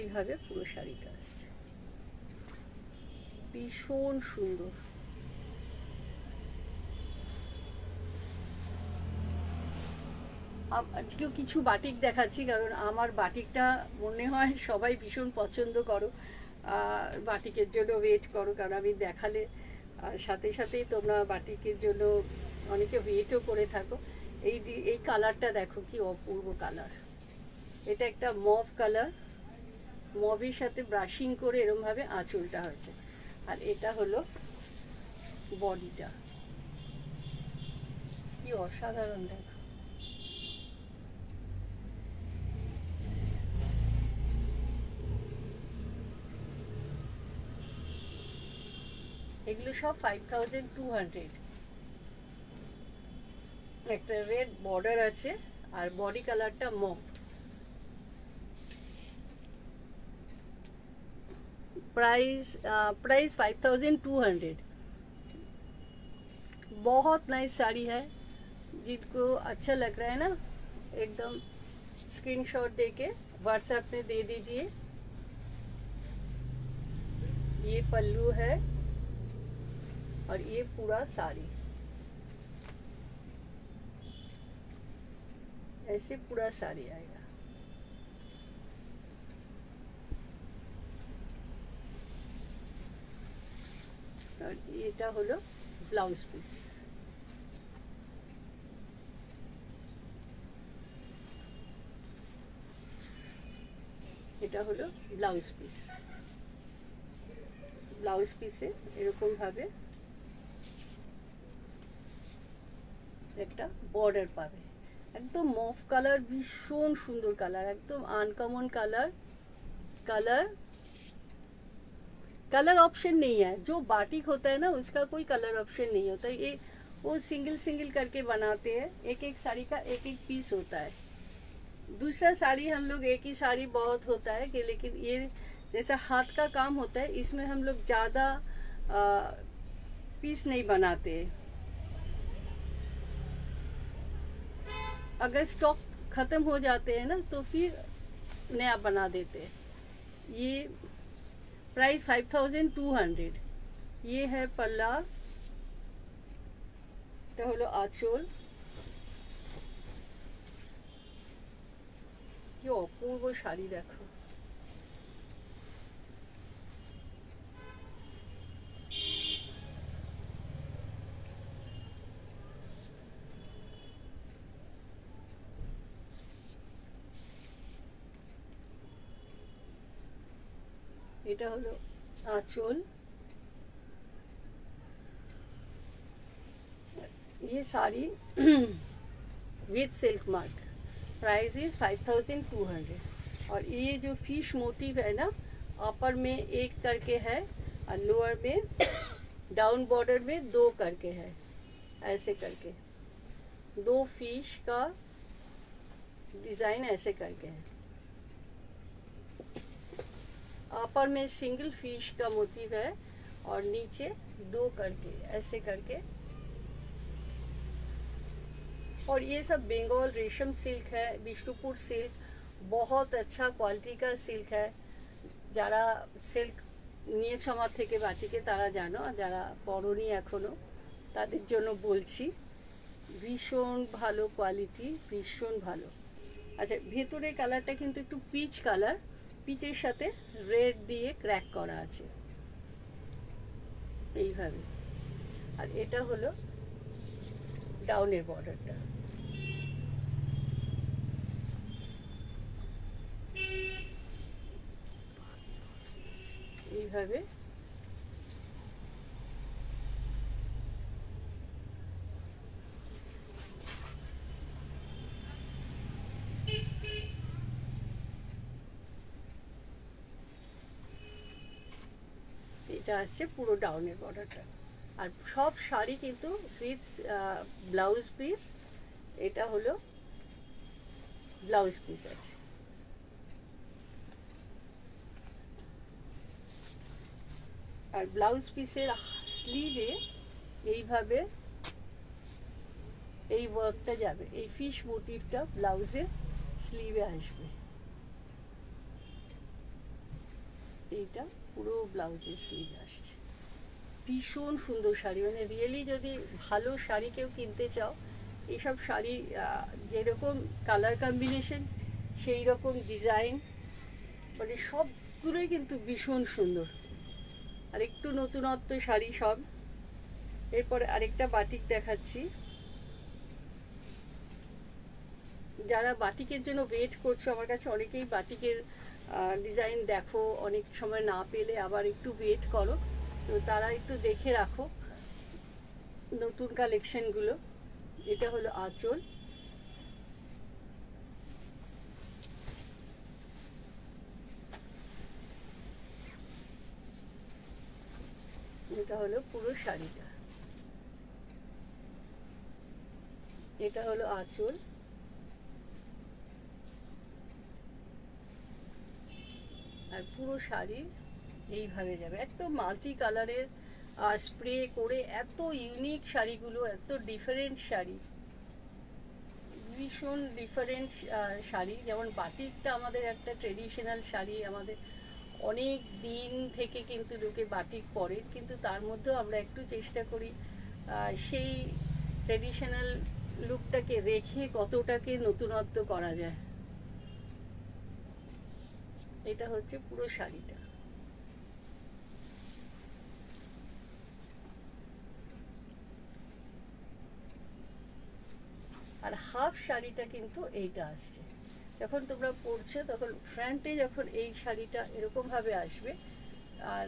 এইভাবে পুরো শাড়িটা আসছে, ভীষণ সুন্দর। আজকেও কিছু বাটিক দেখাচ্ছি, কারণ আমার বাটিকটা মনে হয় সবাই ভীষণ পছন্দ করো, বাটিকের জন্য ওয়েট করো, কারণ আমি দেখালে সাথে সাথেই তোমরা বাটিকের জন্য অনেকে ওয়েটও করে থাকো। এই কালারটা দেখো কি অপূর্ব কালার। এটা একটা মভ কালার, মভের সাথে ব্রাশিং করে এরমভাবে আঁচলটা হয়েছে। আর এটা হলো বডিটা, কি অসাধারণ দেখো। এগুলো সব 5200। একটা রেড বর্ডার আছে আর বডি কালারটা মভ। प्राइस 5200। बहुत नाइस साड़ी है। जिनको अच्छा लग रहा है ना, एकदम स्क्रीनशॉट देके व्हाट्सएप में दे दीजिए। ये पल्लू है और ये पूरा साड़ी, ऐसे पूरा साड़ी आएगा। और এটা হলো ব্লাউজ পিস। এটা হলো ব্লাউজ পিস। ব্লাউজ পিসে এরকম ভাবে একটা বর্ডার পাবে। একদম মভ কালার, ভীষণ সুন্দর কালার, একদম আনকমন কালার। कलर ऑप्शन नहीं है। जो बाटिक होता है ना, उसका कोई कलर ऑप्शन नहीं होता। ये वो सिंगल सिंगल करके बनाते हैं, एक एक साड़ी का एक एक पीस होता है। दूसरा साड़ी हम लोग एक ही साड़ी बहुत होता है कि, लेकिन ये जैसा हाथ का काम होता है, इसमें हम लोग ज़्यादा पीस नहीं बनाते। अगर स्टॉक खत्म हो जाते हैं ना, तो फिर नया बना देते हैं। ये प्राइस 5200। ये है पल्ला, এটা হলো আঁচল। কি অপূর্ব শাড়ি দেখো। এটা হলো आंचल। ये sari with silk mark, price is 5200। और ये जो फिश मोटिव है ना, अपर में एक करके है और लोअर में डाउन बॉर्डर में 2 करके है, ऐसे करके 2 फिश का डिजाइन ऐसे करके है। अपर में सिंगल फिश का मोटिव है और नीचे 2 करके ऐसे करके। और ये सब बंगाल रेशम सिल्क है, विष्णुपुर सिल्क, बहुत अच्छा क्वालिटी का सिल्क है। যারা সিল্ক নিয়েছো আমার থেকে বাটিকে তারা জানো, আর যারা পরনি এখনো তাদের জন্য বলছি, ভীষণ ভালো কোয়ালিটি, ভীষণ ভালো। আচ্ছা, ভেতরে কালারটা কিন্তু একটু পিচ কালার, পিচের সাথে রেড দিয়ে ক্র্যাক করা আছে এইভাবে। আর এটা হলো ডাউনের বর্ডারটা। এইভাবে এটা আসছে পুরো ডাউনের বর্ডারটা। আর সব শাড়ি কিন্তু উইথ ব্লাউজ পিস, এটা হলো ব্লাউজ পিস আছে। আর ব্লাউজ পিসের স্লিভে এইভাবে এই ওয়ার্কটা যাবে, এই ফিশ মোটিভটা ব্লাউজের স্লিভে আসবে। এইটা পুরো ব্লাউজের স্লিভ আসছে। ভীষণ সুন্দর শাড়ি, মানে রিয়েলি যদি ভালো শাড়ি কেউ কিনতে চাও, এইসব শাড়ি যেরকম কালার কম্বিনেশন সেই রকম ডিজাইন, মানে সবগুলোই কিন্তু ভীষণ সুন্দর। আর একটু নতুনত্ব শাড়ি সব। এরপরে আরেকটা বাটিক দেখাচ্ছি। যারা বাটিকের জন্য ওয়েট করছো, আমার কাছে অনেকেই বাটিকের ডিজাইন দেখো, অনেক সময় না পেলে আবার একটু ওয়েট করো, তো তারা একটু দেখে রাখো নতুন কালেকশনগুলো। এটা হলো আঁচল, এটা হলো পুরো শাড়িটা, এটা হলো আঁচল। আর পুরো শাড়ি এইভাবে যাবে, একদম মাল্টি কালারের স্প্রে করে। এত ইউনিক শাড়িগুলো, এত ডিফারেন্ট শাড়ি, ভীষণ ডিফারেন্ট শাড়ি। যেমন বাটিকটা আমাদের একটা ট্রেডিশনাল শাড়ি, আমাদের অনেক দিন থেকে কিন্তু লোকে বাটিক পরে, কিন্তু তার মধ্যেও আমরা একটু চেষ্টা করি সেই ট্রেডিশনাল লুকটাকে রেখে কতটাকে নতুনত্ব করা যায়। এটা হচ্ছে পুরো শাড়িটা। আর হাফ শাড়িটা কিন্তু এইটা আসছে। যখন তোমরা পরছো তখন ফ্রন্টে যখন এই শাড়িটা এরকম ভাবে আসবে, আর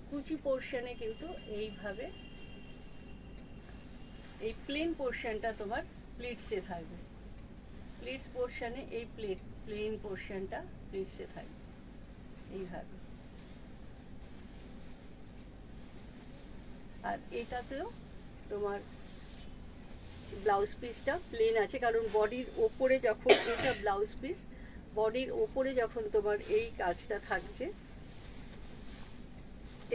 কুচি পোর্শনে কিন্তু এইভাবে এই প্লেন পোর্শনটা তোমার প্লিটসে থাকবে। প্লিটস পোর্শনে এই প্লেন পোর্শনটা প্লিটসে থাকবে এইভাবে। আর এটাতেও তোমার ব্লাউজ পিসটা প্লেন আছে, কারণ বডির ওপরে যখন এটা ব্লাউজ পিস, বডির ওপরে যখন তোমার এই কাজটা থাকছে,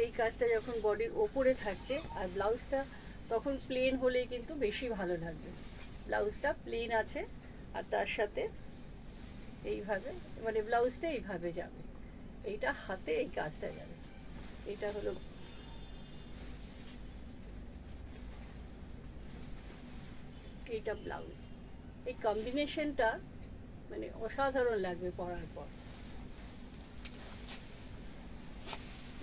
এই কাজটা যখন বডির ওপরে থাকছে, আর ব্লাউজটা তখন প্লেন হলে কিন্তু বেশি ভালো লাগবে। ব্লাউজটা প্লেন আছে আর তার সাথে এইভাবে, মানে ব্লাউজটা এইভাবে যাবে, এইটা হাতে এই কাজটা যাবে। এটা হলো এইটা ব্লাউজ। এই কম্বিনেশনটা মানে অসাধারণ লাগবে পরার পর।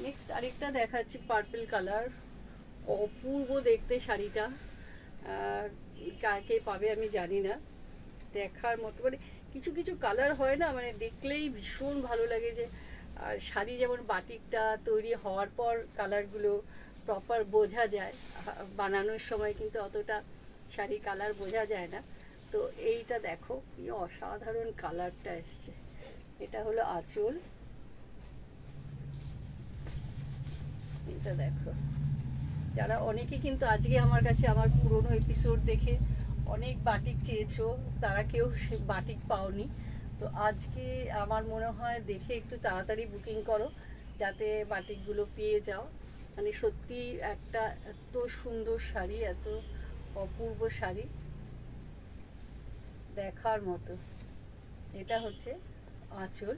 নেক্সট আরেকটা দেখাচ্ছি, পার্পল কালার, অপূর্ব দেখতে শাড়িটা। কাকে পাবে আমি জানি না, দেখার মতো, মানে কিছু কিছু কালার হয় না, মানে দেখলেই ভীষণ ভালো লাগে। যে শাড়ি যেমন বাটিকটা তৈরি হওয়ার পর কালারগুলো প্রপার বোঝা যায়, বানানোর সময় কিন্তু অতটা শাড়ি কালার বোঝা যায় না। তো তো এইটা দেখো কি অসাধারণ কালারটা এসছে। এটা হলো আঁচল, এটা দেখো। যারা অনেকে কিন্তু আজকে আমার কাছে আমার পুরনো এপিসোড দেখে অনেক বাটিক চেয়েছো, তারা কেউ সে বাটিক পাওনি। তো আজকে আমার মনে হয় দেখে একটু তাড়াতাড়ি বুকিং করো, যাতে বাটিকগুলো পেয়ে যাও। মানে সত্যি একটা এত সুন্দর শাড়ি, এত অপূর্ব শাড়ি, দেখার মতো। এটা হচ্ছে আঁচল।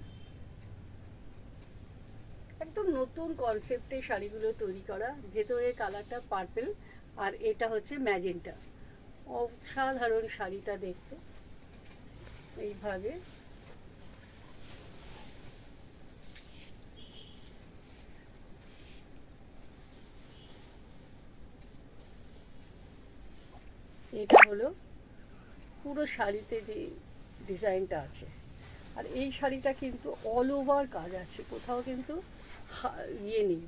একদম নতুন কনসেপ্টে শাড়িগুলো তৈরি করা। ভেতরের কালারটা পার্পল আর এটা হচ্ছে ম্যাজেন্টা। অসাধারণ শাড়িটা দেখতে। এইভাবে এটা হলো পুরো শাড়িতে যে ডিজাইনটা আছে। আর এই শাড়িটা কিন্তু অল ওভার কাজ আছে, কোথাও কিন্তু ইয়ে নেই,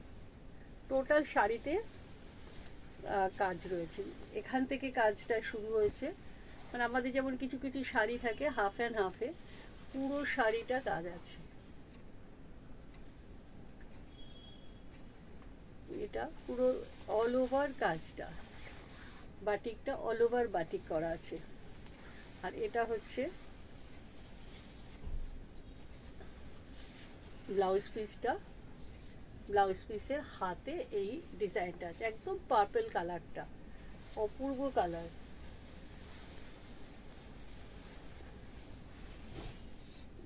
টোটাল শাড়িতে কাজ রয়েছে। এখান থেকে কাজটা শুরু হয়েছে, মানে আমাদের যেমন কিছু কিছু শাড়ি থাকে হাফ অ্যান্ড হাফে, পুরো শাড়িটা কাজ আছে। এটা পুরো অল ওভার কাজটা, বাটিকটা অল ওভার বাটিক করা আছে। আর এটা হচ্ছে ব্লাউজ পিসটা, ব্লাউজ পিসের হাতে এই ডিজাইনটা আছে, একদম পার্পল কালারটা, অপূর্ব কালার।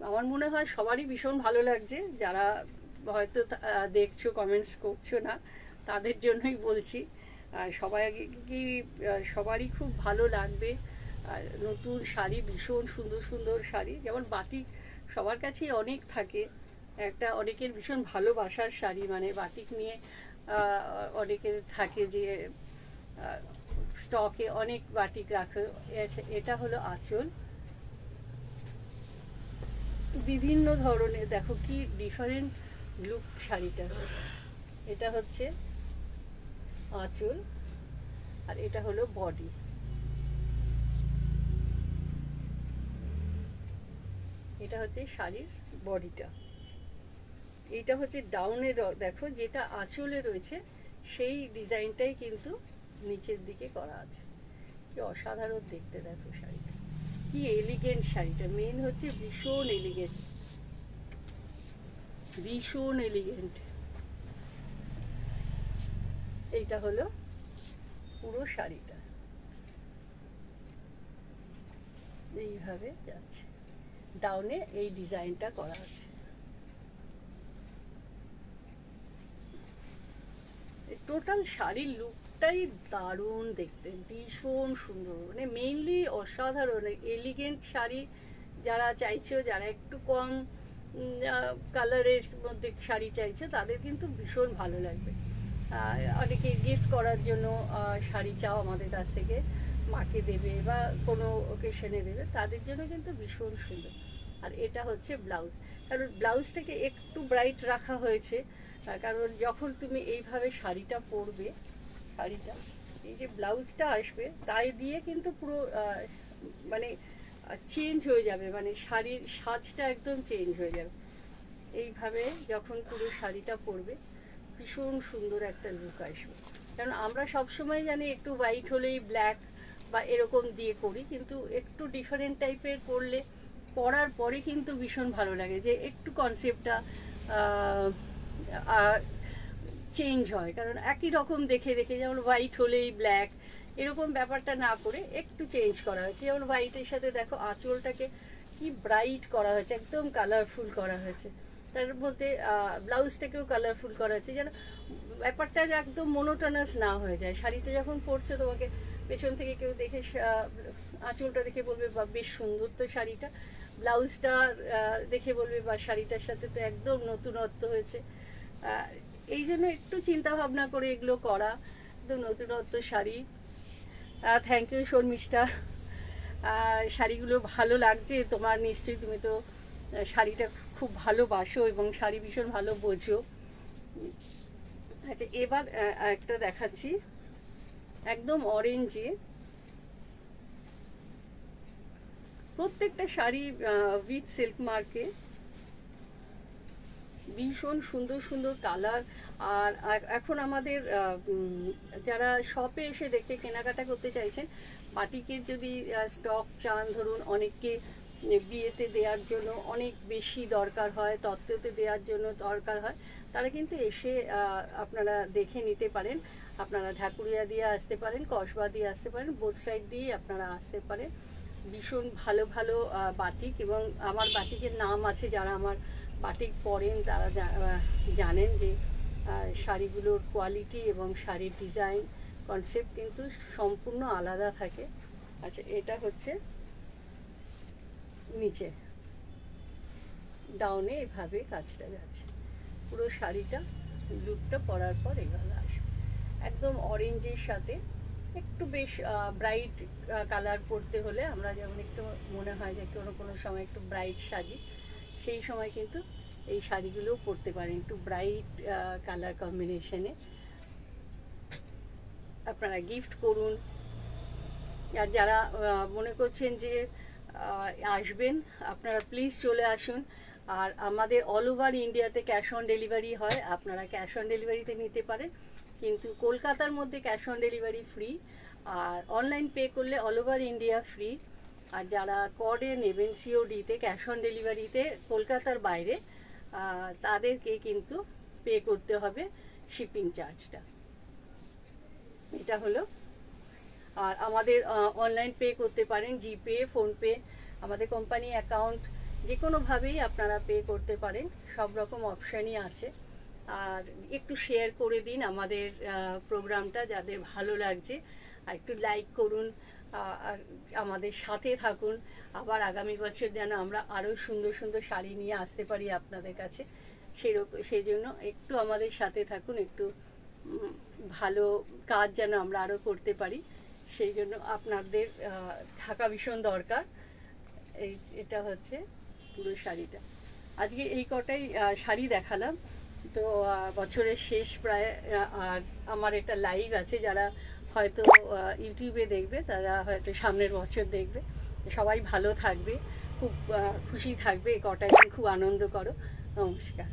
আমার মনে হয় সবারই ভীষণ ভালো লাগছে। যারা হয়তো দেখছো কমেন্টস করছো না, তাদের জন্যই বলছি। সবাই কি সবারই খুব ভালো লাগবে। আর নতুন শাড়ি, ভীষণ সুন্দর সুন্দর শাড়ি, যেমন বাটিক সবার কাছেই অনেক থাকে, একটা অনেকের ভীষণ ভালোবাসার শাড়ি, মানে বাটিক নিয়ে অনেকের থাকে যে স্টকে অনেক বাটিক রাখে। এটা হলো আঁচল, বিভিন্ন ধরনের, দেখো কি ডিফারেন্ট লুক শাড়িটা। এটা হচ্ছে আঁচল আর এটা হলো বডি। এটা হচ্ছে শাড়ির বডিটা। এইটা হচ্ছে ডাউনে, দেখো যেটা আঁচলে রয়েছে সেই ডিজাইনটাই কিন্তু নিচের দিকে করা আছে। কি অসাধারণ দেখতে, দেখো শাড়িটা কি এলিগেন্ট। শাড়িটা মেন হচ্ছে ভীষণ এলিগেন্ট, ভীষণ এলিগেন্ট। এইটা হলো পুরো শাড়িটা, এইভাবে যাচ্ছে, ডাউনে এই ডিজাইনটা করা আছে। টোটাল শাড়ির লুকটাই দারুণ দেখতে, ভীষণ সুন্দর, মানে মেইনলি অসাধারণ এলিগেন্ট শাড়ি যারা চাইছো, যারা একটু কম কালারের মধ্যে শাড়ি চাইছে, তাদের কিন্তু ভীষণ ভালো লাগবে। অনেকে গিফট করার জন্য শাড়ি চাও আমাদের কাছ থেকে, মাকে দেবে বা কোনো ওকেশনে দেবে, তাদের জন্য কিন্তু ভীষণ সুন্দর। আর এটা হচ্ছে ব্লাউজ, কারণ ব্লাউজটাকে একটু ব্রাইট রাখা হয়েছে, কারণ যখন তুমি এইভাবে শাড়িটা পরবে, শাড়িটা এই যে ব্লাউজটা আসবে তাই দিয়ে কিন্তু পুরো মানে চেঞ্জ হয়ে যাবে, মানে শাড়ির সাজটা একদম চেঞ্জ হয়ে যাবে। এইভাবে যখন পুরো শাড়িটা পরবে ভীষণ সুন্দর একটা লুক আসবে। কারণ আমরা সবসময় জানি একটু হোয়াইট হলেই ব্ল্যাক বা এরকম দিয়ে করি, কিন্তু একটু ডিফারেন্ট টাইপের করলে পরার পরে কিন্তু ভীষণ ভালো লাগে, যে একটু কনসেপ্টটা চেঞ্জ হয়। কারণ একই রকম দেখে দেখে, যেমন হোয়াইট হলেই ব্ল্যাক এরকম ব্যাপারটা না করে একটু চেঞ্জ করা হয়েছে। যেমন হোয়াইটের সাথে দেখো আঁচলটাকে কি ব্রাইট করা হয়েছে, একদম কালারফুল করা হয়েছে। তার মধ্যে ব্লাউজটাকেও কালারফুল করা হয়েছে, যেন ব্যাপারটা একদম মোনোটোনাস না হয়ে যায়। শাড়িটা যখন পরছো তোমাকে পেছন থেকে কেউ দেখে আঁচলটা দেখে বলবে বা বেশ সুন্দর তো শাড়িটা, ব্লাউজটা দেখে বলবে বা শাড়িটার সাথে তো একদম নতুনত্ব হয়েছে। এই জন্য একটু চিন্তা ভাবনা করে এগুলো করা, একদম নতুনত্ব শাড়ি। থ্যাংক ইউ শর্মিষ্ঠা, শাড়িগুলো ভালো লাগছে তোমার নিশ্চয়ই, তুমি তো শাড়িটা খুব ভালোবাসো এবং শাড়ি ভীষণ ভালো বোঝো। আচ্ছা, এবার একটা দেখাচ্ছি একদম অরেঞ্জে, প্রত্যেকটা শাড়ি উইথ সিল্ক মার্কে, ভীষণ সুন্দর সুন্দর কালার। আর এখন আমাদের যারা শপে এসে দেখে কেনাকাটা করতে চাইছেন, বাটিকের যদি স্টক চান, ধরুন অনেককে বিয়েতে দেওয়ার জন্য অনেক বেশি দরকার হয়, তত্ত্বতে দেওয়ার জন্য দরকার হয়, তারা কিন্তু এসে আপনারা দেখে নিতে পারেন। আপনারা ঢাকুরিয়া দিয়ে আসতে পারেন, কসবা দিয়ে আসতে পারেন, বোথ সাইড দিয়ে আপনারা আসতে পারেন। ভীষণ ভালো ভালো বাটিক, এবং আমার বাটিকের নাম আছে, যারা আমার বাটিক পরেন তারা জানেন যে শাড়িগুলোর কোয়ালিটি এবং শাড়ির ডিজাইন কনসেপ্ট কিন্তু সম্পূর্ণ আলাদা থাকে। আচ্ছা, এটা হচ্ছে নিচে ডাউনে এভাবে কাজটা যাচ্ছে, পুরো শাড়িটা লুকটা পরার পর এভাবে আসবে একদম অরেঞ্জের সাথে। একটু বেশ ব্রাইট কালার পরতে হলে আমরা যেমন একটু মনে হয় যে কোনো কোনো সময় একটু ব্রাইট সাজি, সেই সময় কিন্তু এই শাড়িগুলোও পরতে পারেন একটু ব্রাইট কালার কম্বিনেশনে। আপনারা গিফট করুন। আর যারা মনে করছেন যে আসবেন, আপনারা প্লিজ চলে আসুন। আর আমাদের অল ওভার ইন্ডিয়াতে ক্যাশ অন ডেলিভারি হয়, আপনারা ক্যাশ অন ডেলিভারিতে নিতে পারেন, কিন্তু কলকাতার মধ্যে ক্যাশ অন ডেলিভারি ফ্রি, আর অনলাইন পে করলে অল ওভার ইন্ডিয়া ফ্রি। আর যারা কর্ডে নেবেন সিওডিতে ক্যাশ অন ডেলিভারিতে কলকাতার বাইরে, তাদেরকে কিন্তু পে করতে হবে শিপিং চার্জটা। এটা হলো। আর আমাদের অনলাইন পে করতে পারেন, জিপে, ফোনপে, আমাদের কোম্পানি অ্যাকাউন্ট, যে কোনোভাবেই আপনারা পে করতে পারেন, সব রকম অপশানই আছে। আর একটু শেয়ার করে দিন আমাদের প্রোগ্রামটা, যাদের ভালো লাগছে, আর একটু লাইক করুন, আর আমাদের সাথে থাকুন। আবার আগামী বছর যেন আমরা আরও সুন্দর সুন্দর শাড়ি নিয়ে আসতে পারি আপনাদের কাছে, সেই জন্য একটু আমাদের সাথে থাকুন, একটু ভালো কাজ যেন আমরা আরও করতে পারি, সেই জন্য আপনাদের থাকা ভীষণ দরকার। এটা হচ্ছে পুরো শাড়িটা। আজকে এই কটাই শাড়ি দেখালাম। তো বছরের শেষ প্রায়, আর আমার একটা লাইভ আছে, যারা হয়তো ইউটিউবে দেখবে তারা হয়তো সামনের বছর দেখবে। সবাই ভালো থাকবে, খুব খুশি থাকবে, এই কটাই খুব আনন্দ করো। নমস্কার।